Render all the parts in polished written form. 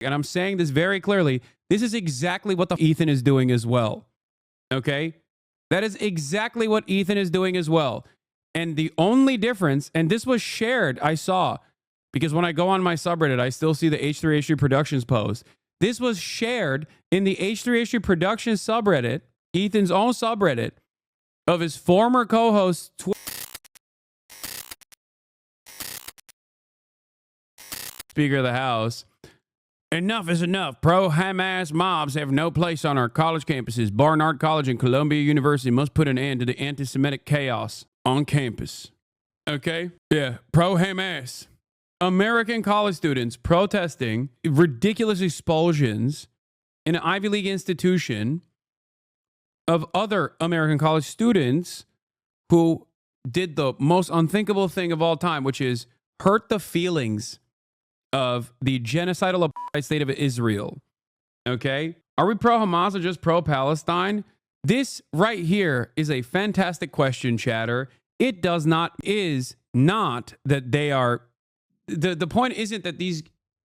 And I'm saying this very clearly. This is exactly what the Ethan is doing as well. Okay? That is exactly what Ethan is doing as well. And the only difference, and this was shared, I saw, because when I go on my subreddit, I still see the H3H3 Productions post. This was shared in the H3H3 Productions subreddit, Ethan's own subreddit, of his former co-host, Speaker of the House. Enough is enough. Pro-Hamas mobs have no place on our college campuses. Barnard College and Columbia University must put an end to the anti-Semitic chaos on campus. Okay? Yeah. Pro-Hamas. American college students protesting ridiculous expulsions in an Ivy League institution of other American college students who did the most unthinkable thing of all time, which is hurt the feelings of the genocidal apartheid state of Israel. Okay? Are we pro-Hamas or just pro-Palestine? This right here is a fantastic question, chatter. It is not that they are, the point isn't that these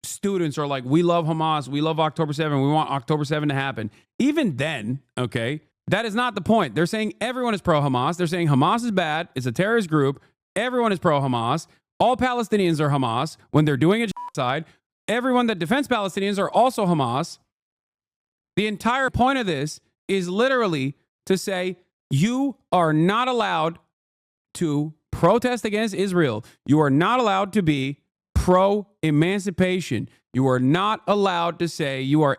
students are like, we love Hamas, we love October 7, we want October 7 to happen. Even then, okay, that is not the point. They're saying everyone is pro-Hamas. They're saying Hamas is bad, it's a terrorist group, everyone is pro-Hamas. All Palestinians are Hamas when they're doing a genocide. Everyone that defends Palestinians are also Hamas. The entire point of this is literally to say you are not allowed to protest against Israel. You are not allowed to be pro-emancipation. You are not allowed to say you are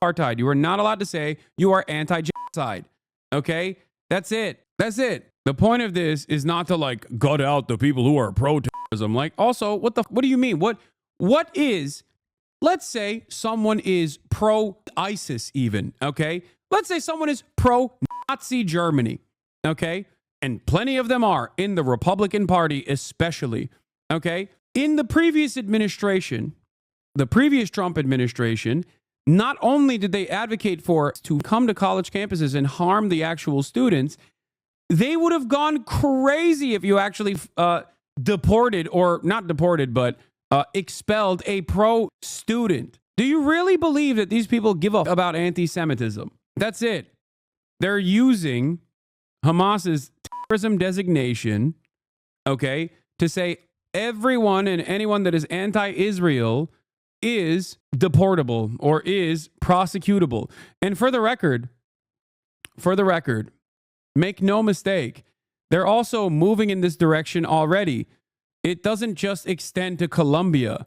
anti-apartheid. You are not allowed to say you are anti-genocide. Okay? That's it. That's it. The point of this is not to like gut out the people who are pro-terrorism. Like, also, what do you mean? What is, let's say someone is pro-ISIS even, okay? Let's say someone is pro-Nazi Germany, okay? And plenty of them are in the Republican Party especially, okay? In the previous administration, the previous Trump administration, not only did they advocate for to come to college campuses and harm the actual students, they would have gone crazy if you actually deported, or not deported, but expelled a pro-student. Do you really believe that these people give up about anti-Semitism? That's it. They're using Hamas's terrorism designation, okay, to say everyone and anyone that is anti-Israel is deportable or is prosecutable. And for the record, make no mistake, they're also moving in this direction already. It doesn't just extend to Colombia.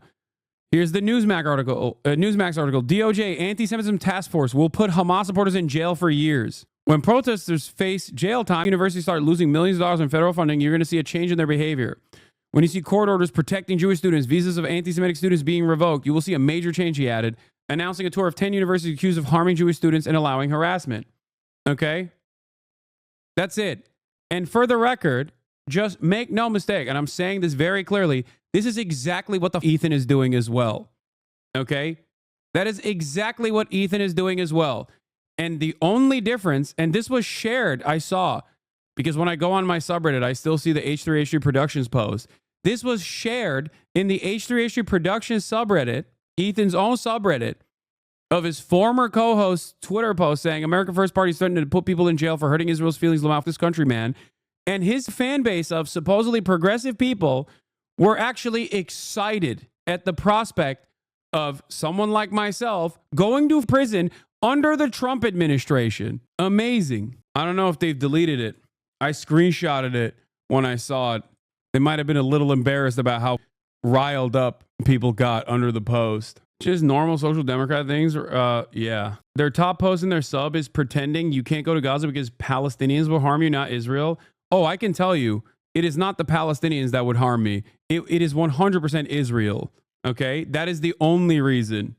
Here's the Newsmax article. DOJ Anti-Semitism Task Force will put Hamas supporters in jail for years. When protesters face jail time, universities start losing millions of dollars in federal funding. You're going to see a change in their behavior. When you see court orders protecting Jewish students, visas of anti-Semitic students being revoked, you will see a major change, he added, announcing a tour of 10 universities accused of harming Jewish students and allowing harassment. Okay? That's it. And for the record, just make no mistake, and I'm saying this very clearly, this is exactly what the Ethan is doing as well. Okay? That is exactly what Ethan is doing as well. And the only difference, and this was shared, I saw, because when I go on my subreddit, I still see the H3H3 Productions post. This was shared in the H3H3 Productions subreddit, Ethan's own subreddit, of his former co-host's Twitter post saying, America First Party is threatening to put people in jail for hurting Israel's feelings about this country, man. And his fan base of supposedly progressive people were actually excited at the prospect of someone like myself going to prison under the Trump administration. Amazing. I don't know if they've deleted it. I screenshotted it when I saw it. They might have been a little embarrassed about how riled up people got under the post. Just normal social democrat things. Yeah. Their top post in their sub is pretending you can't go to Gaza because Palestinians will harm you, not Israel. Oh, I can tell you, it is not the Palestinians that would harm me. It is 100% Israel. Okay? That is the only reason.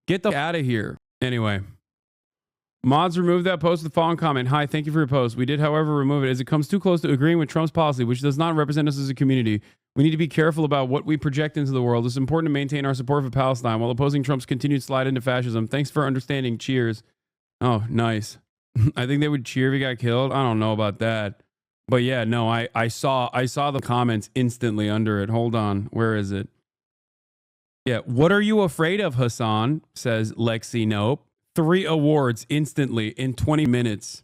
Get the out of here. Anyway. Mods removed that post with the following comment. Hi, thank you for your post. We did, however, remove it as it comes too close to agreeing with Trump's policy, which does not represent us as a community. We need to be careful about what we project into the world. It's important to maintain our support for Palestine while opposing Trump's continued slide into fascism. Thanks for understanding. Cheers. Oh, nice. I think they would cheer if he got killed. I don't know about that. But yeah, no, I saw the comments instantly under it. Hold on. Where is it? Yeah. What are you afraid of, Hasan? Says Lexi Nope. 3 awards instantly in 20 minutes.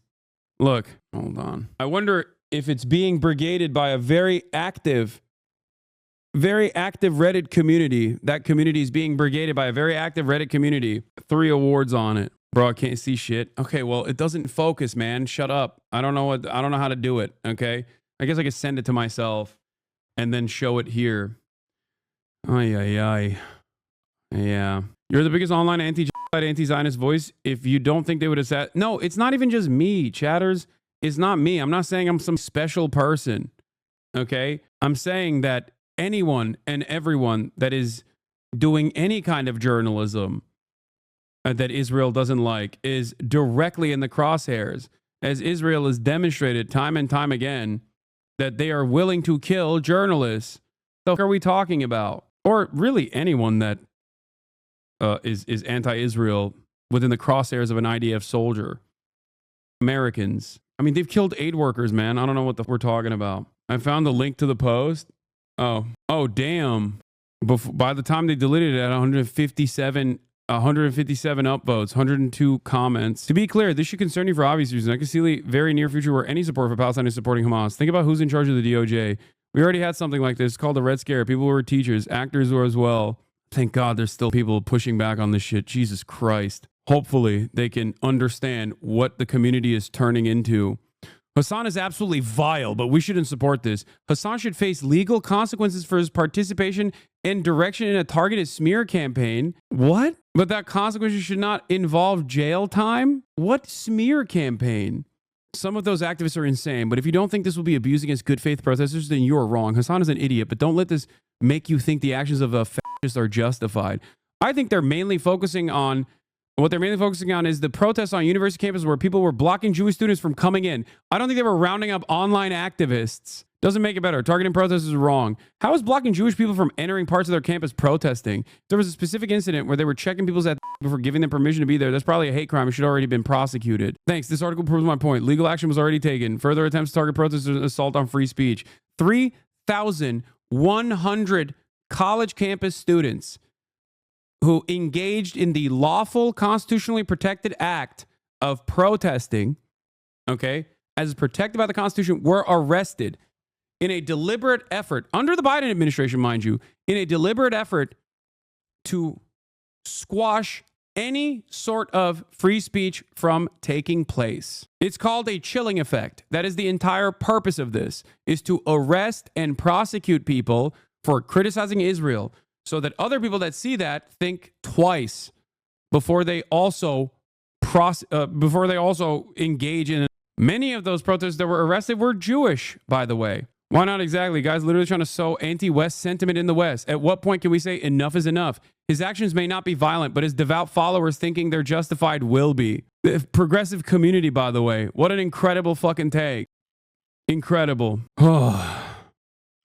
Look, hold on. I wonder if it's being brigaded by a very active Reddit community. That community is being brigaded by a very active Reddit community. 3 awards on it. Bro, I can't see shit. Okay, well, it doesn't focus, man. Shut up. I don't know how to do it, okay? I guess I could send it to myself and then show it here. Ay. Yeah. You're the biggest online anti-Zionist voice. If you don't think they would have said... No, it's not even just me, chatters. It's not me. I'm not saying I'm some special person, okay? I'm saying that anyone and everyone that is doing any kind of journalism that Israel doesn't like is directly in the crosshairs, as Israel has demonstrated time and time again that they are willing to kill journalists. The fuck are we talking about? Or really anyone that is anti-Israel within the crosshairs of an IDF soldier. Americans. I mean, they've killed aid workers, man. I don't know what we're talking about. I found the link to the post. Oh, damn. By the time they deleted it at 157 upvotes, 102 comments. To be clear, this should concern you for obvious reasons. I can see the very near future where any support for Palestine is supporting Hamas. Think about who's in charge of the DOJ. We already had something like this called the Red Scare. People who were teachers, actors were as well. Thank God there's still people pushing back on this shit. Jesus Christ. Hopefully they can understand what the community is turning into. Hasan is absolutely vile, but we shouldn't support this. Hasan should face legal consequences for his participation and direction in a targeted smear campaign. What? But that consequences should not involve jail time? What smear campaign? Some of those activists are insane, but if you don't think this will be abused against good faith protesters, then you're wrong. Hasan is an idiot, but don't let this make you think the actions of a fascist are justified. I think they're mainly focusing on... What they're mainly focusing on is the protests on university campus where people were blocking Jewish students from coming in. I don't think they were rounding up online activists. Doesn't make it better. Targeting protesters is wrong. How is blocking Jewish people from entering parts of their campus protesting? There was a specific incident where they were checking people's before giving them permission to be there. That's probably a hate crime. It should have already been prosecuted. Thanks. This article proves my point. Legal action was already taken. Further attempts to target protesters and assault on free speech. 3,100 college campus students who engaged in the lawful, constitutionally protected act of protesting, okay, as protected by the Constitution, were arrested in a deliberate effort, under the Biden administration, mind you, in a deliberate effort to squash any sort of free speech from taking place. It's called a chilling effect. That is the entire purpose of this, is to arrest and prosecute people for criticizing Israel, so that other people that see that think twice before they also engage in. Many of those protesters that were arrested were Jewish, by the way. Why not exactly? Guys literally trying to sow anti-West sentiment in the West. At what point can we say enough is enough? His actions may not be violent, but his devout followers thinking they're justified will be. The progressive community, by the way. What an incredible fucking take. Incredible.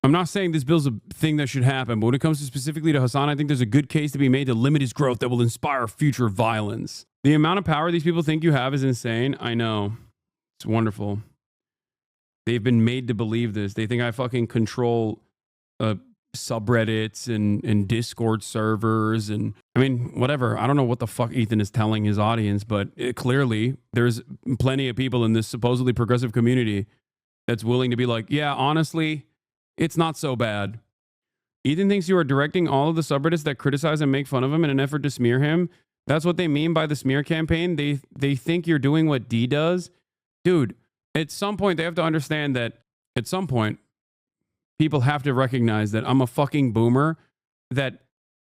I'm not saying this bill's a thing that should happen, but when it comes to specifically to Hasan, I think there's a good case to be made to limit his growth that will inspire future violence. The amount of power these people think you have is insane. I know. It's wonderful. They've been made to believe this. They think I fucking control subreddits and Discord servers and, I mean, whatever. I don't know what the fuck Ethan is telling his audience, but clearly there's plenty of people in this supposedly progressive community that's willing to be like, yeah, honestly, it's not so bad. Ethan thinks you are directing all of the subreddits that criticize and make fun of him in an effort to smear him. That's what they mean by the smear campaign. They think you're doing what D does. Dude, at some point, they have to understand that at some point, people have to recognize that I'm a fucking boomer that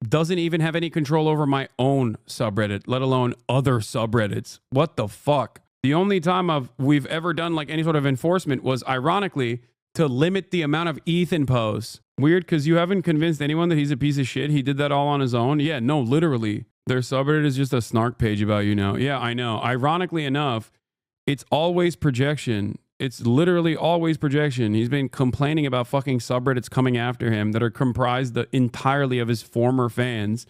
doesn't even have any control over my own subreddit, let alone other subreddits. What the fuck? The only time we've ever done like any sort of enforcement was, ironically, to limit the amount of Ethan posts. Weird, because you haven't convinced anyone that he's a piece of shit. He did that all on his own. Yeah, no, literally. Their subreddit is just a snark page about you now. Yeah, I know. Ironically enough, it's always projection. It's literally always projection. He's been complaining about fucking subreddits coming after him that are comprised entirely of his former fans,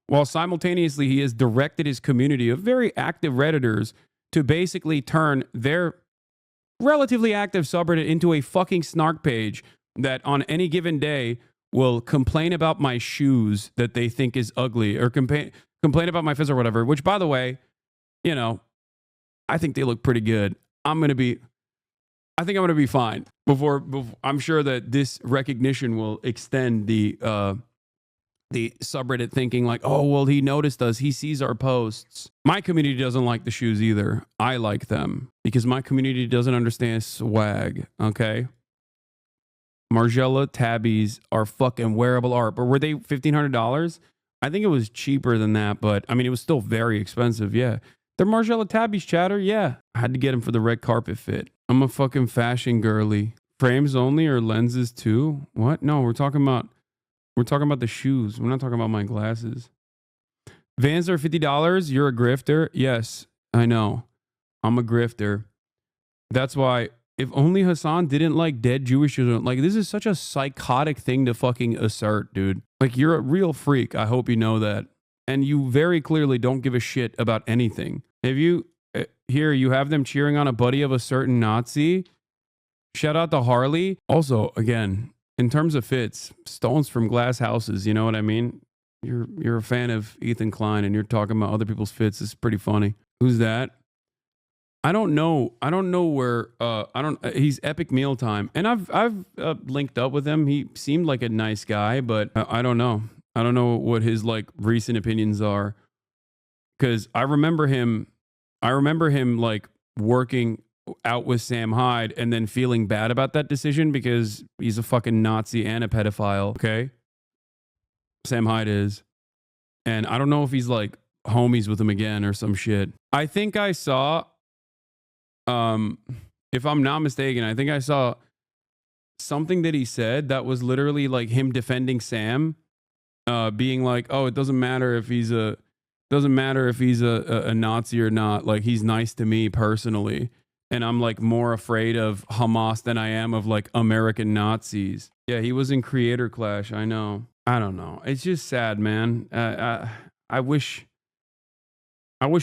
while simultaneously he has directed his community of very active Redditors to basically turn their relatively active subreddit into a fucking snark page that on any given day will complain about my shoes that they think is ugly, or complain about my fits or whatever, which, by the way, you know, I think they look pretty good. I think I'm going to be fine before I'm sure that this recognition will extend the subreddit thinking like, oh, well, he noticed us. He sees our posts. My community doesn't like the shoes either. I like them because my community doesn't understand swag. Okay. Margiela tabbies are fucking wearable art, but were they $1,500? I think it was cheaper than that, but I mean, it was still very expensive. Yeah. They're Margiela tabbies, chatter. Yeah. I had to get them for the red carpet fit. I'm a fucking fashion girly. Frames only or lenses too? What? No, we're talking about the shoes. We're not talking about my glasses. Vans are $50. You're a grifter. Yes, I know. I'm a grifter. That's why if only Hasan didn't like dead Jewish children. Like, this is such a psychotic thing to fucking assert, dude. Like, you're a real freak. I hope you know that. And you very clearly don't give a shit about anything. If you, here, you have them cheering on a buddy of a certain Nazi. Shout out to Harley. Also, again, in terms of fits, stones from glass houses, you know what I mean? You're a fan of Ethan Klein and you're talking about other people's fits. It's pretty funny. Who's that? I don't know where he's Epic Mealtime. And I've linked up with him. He seemed like a nice guy, but I don't know. I don't know what his like recent opinions are. Cuz I remember him like working out with Sam Hyde and then feeling bad about that decision because he's a fucking Nazi and a pedophile, okay? Sam Hyde is. And I don't know if he's like homies with him again or some shit. I think I saw, if I'm not mistaken, I think I saw something that he said that was literally like him defending Sam, being like, oh, it doesn't matter if he's a Nazi or not. Like, he's nice to me personally. And I'm like more afraid of Hamas than I am of like American Nazis. Yeah, he was in Creator Clash. I know. I don't know. It's just sad, man. I wish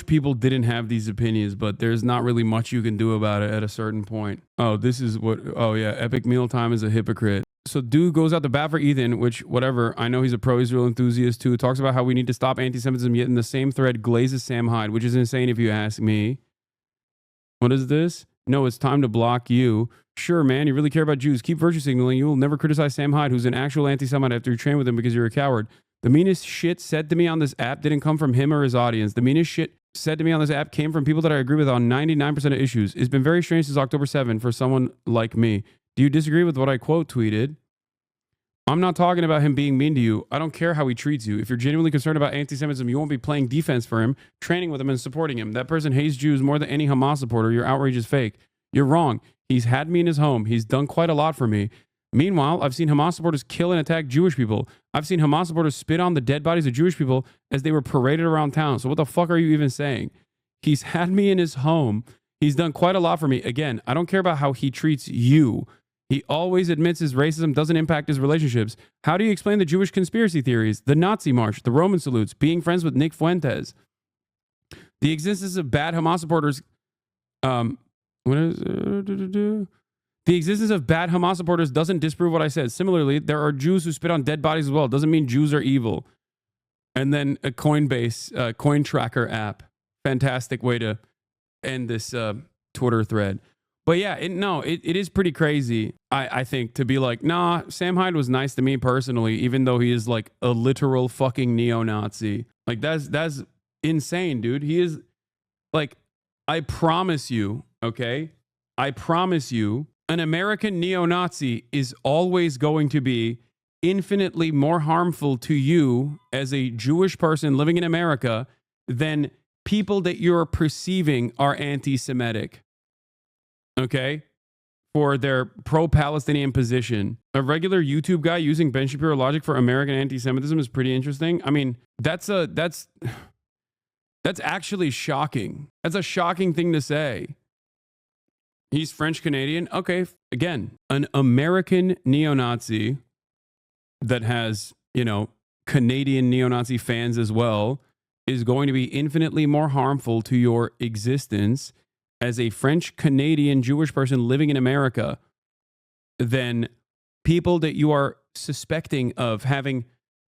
people didn't have these opinions, but there's not really much you can do about it at a certain point. Oh, this is what, oh yeah, Epic Mealtime is a hypocrite. So dude goes out to bat for Ethan, which whatever. I know he's a pro-Israel enthusiast too. Talks about how we need to stop anti-Semitism, yet in the same thread glazes Sam Hyde, which is insane if you ask me. What is this? No, it's time to block you. Sure, man, you really care about Jews. Keep virtue signaling. You will never criticize Sam Hyde, who's an actual anti-Semite after you train with him because you're a coward. The meanest shit said to me on this app didn't come from him or his audience. The meanest shit said to me on this app came from people that I agree with on 99% of issues. It's been very strange since October 7 for someone like me. Do you disagree with what I quote tweeted? I'm not talking about him being mean to you. I don't care how he treats you. If you're genuinely concerned about anti-Semitism, you won't be playing defense for him, training with him, and supporting him. That person hates Jews more than any Hamas supporter. Your outrage is fake. You're wrong. He's had me in his home. He's done quite a lot for me. Meanwhile, I've seen Hamas supporters kill and attack Jewish people. I've seen Hamas supporters spit on the dead bodies of Jewish people as they were paraded around town. So what the fuck are you even saying? He's had me in his home. He's done quite a lot for me. Again, I don't care about how he treats you. He always admits his racism doesn't impact his relationships. How do you explain the Jewish conspiracy theories, the Nazi march, the Roman salutes, being friends with Nick Fuentes? The existence of bad Hamas supporters, the existence of bad Hamas supporters doesn't disprove what I said. Similarly, there are Jews who spit on dead bodies as well. It doesn't mean Jews are evil. And then a Coinbase, coin tracker app. Fantastic way to end this Twitter thread. But yeah, it is pretty crazy, I think, to be like, nah, Sam Hyde was nice to me personally, even though he is like a literal fucking neo-Nazi. Like, that's insane, dude. He is like, I promise you, okay? I promise you, an American neo-Nazi is always going to be infinitely more harmful to you as a Jewish person living in America than people that you're perceiving are anti-Semitic. Okay, for their pro-Palestinian position. A regular YouTube guy using Ben Shapiro logic for American anti-Semitism is pretty interesting. I mean, that's actually shocking. That's a shocking thing to say. He's French Canadian. Okay, again, an American neo-Nazi that has, Canadian neo-Nazi fans as well is going to be infinitely more harmful to your existence as a French Canadian Jewish person living in America than people that you are suspecting of having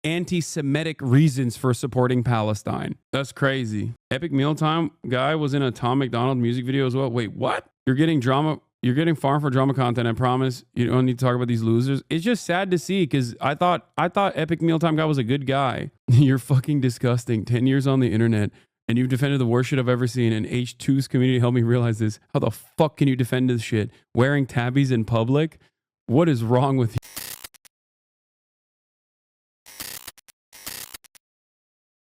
anti-Semitic reasons for supporting Palestine. That's crazy. Epic Mealtime guy was in a Tom McDonald music video as well. Wait, what? You're getting drama. You're getting farm for drama content. I promise. You don't need to talk about these losers. It's just sad to see because I thought Epic Mealtime guy was a good guy. You're fucking disgusting. 10 years on the internet and you've defended the worst shit I've ever seen. And H2's community helped me realize this. How the fuck can you defend this shit? Wearing tabbies in public? What is wrong with you?